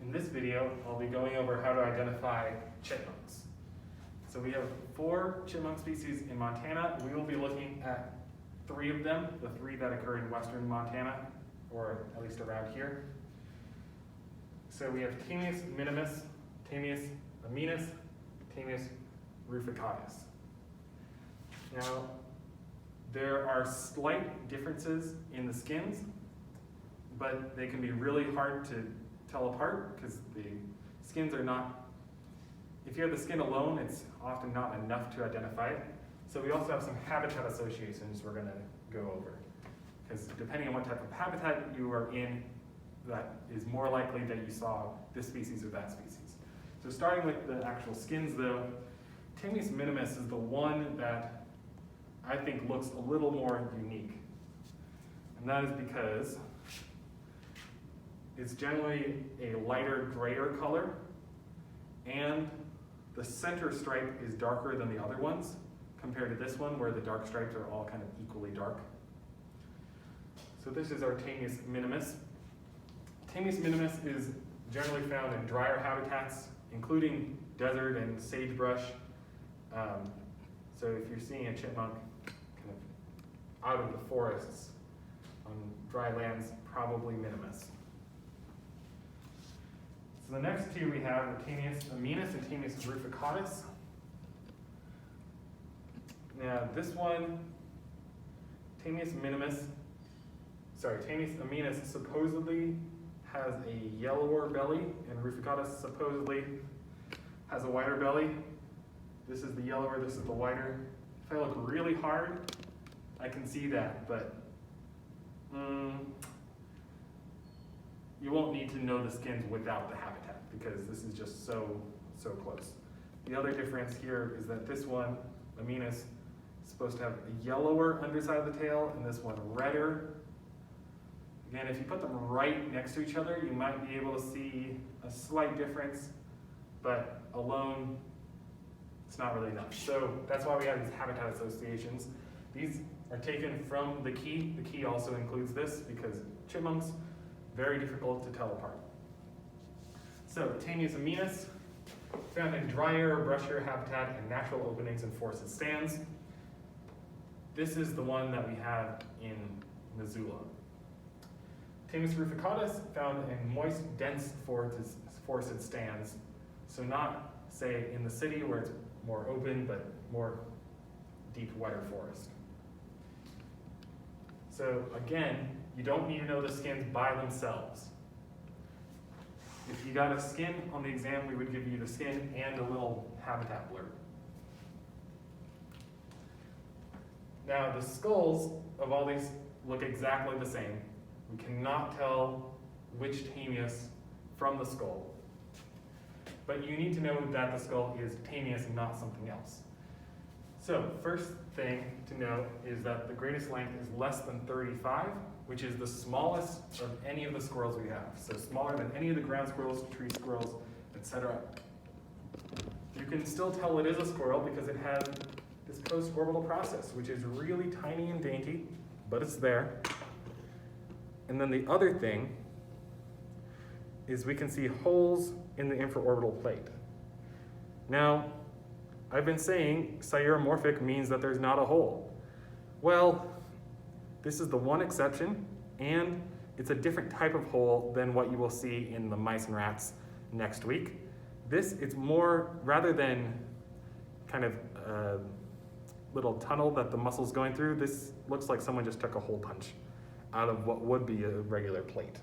In this video, I'll be going over how to identify chipmunks. So we have 4 chipmunk species in Montana. We will be looking at 3 of them, the 3 that occur in western Montana, or at least around here. So we have Tamias minimus, Tamias aminus, Tamias ruficatus. Now, there are slight differences in the skins, but they can be really hard to tell apart because the skins are not, if you have the skin alone, it's often not enough to identify it. So we also have some habitat associations we're going to go over. Because depending on what type of habitat you are in, that is more likely that you saw this species or that species. So starting with the actual skins though, Tamias minimus is the one that I think looks a little more unique. And that is because it's generally a lighter grayer color, and the center stripe is darker than the other ones, compared to this one where the dark stripes are all kind of equally dark. So this is our Tamias minimus. Tamias minimus is generally found in drier habitats, including desert and sagebrush. So if you're seeing a chipmunk kind of out of the forests on dry lands, probably minimus. So the next 2 we have are Tamias aminus and Tamias ruficatus. Now this one, Tamias aminus supposedly has a yellower belly, and ruficatus supposedly has a whiter belly. This is the yellower, this is the whiter. If I look really hard, I can see that, but you won't need to know the skins without the habitat because this is just so close. The other difference here is that this one, aminus, is supposed to have a yellower underside of the tail and this one redder. Again, if you put them right next to each other, you might be able to see a slight difference, but alone, it's not really enough. So that's why we have these habitat associations. These are taken from the key. The key also includes this because chipmunks, very difficult to tell apart. So Tamias aminus, found in drier, brushier habitat and natural openings and forested stands. This is the one that we have in Missoula. Tamias ruficatus, found in moist, dense forested stands. So not, say, in the city where it's more open, but more deep, wetter forest. So again, you don't need to know the skins by themselves. If you got a skin on the exam, we would give you the skin and a little habitat blurb. Now the skulls of all these look exactly the same. We cannot tell which Tamias from the skull. But you need to know that the skull is Tamias and not something else. So first thing to know is that the greatest length is less than 35, which is the smallest of any of the squirrels we have. So smaller than any of the ground squirrels, tree squirrels, etc. You can still tell it is a squirrel because it has this post-orbital process, which is really tiny and dainty, but it's there. And then the other thing is we can see holes in the infraorbital plate. Now, I've been saying cyromorphic means that there's not a hole. Well, this is the one exception, and it's a different type of hole than what you will see in the mice and rats next week. This, it's more, rather than kind of a little tunnel that the muscle's going through, this looks like someone just took a hole punch out of what would be a regular plate.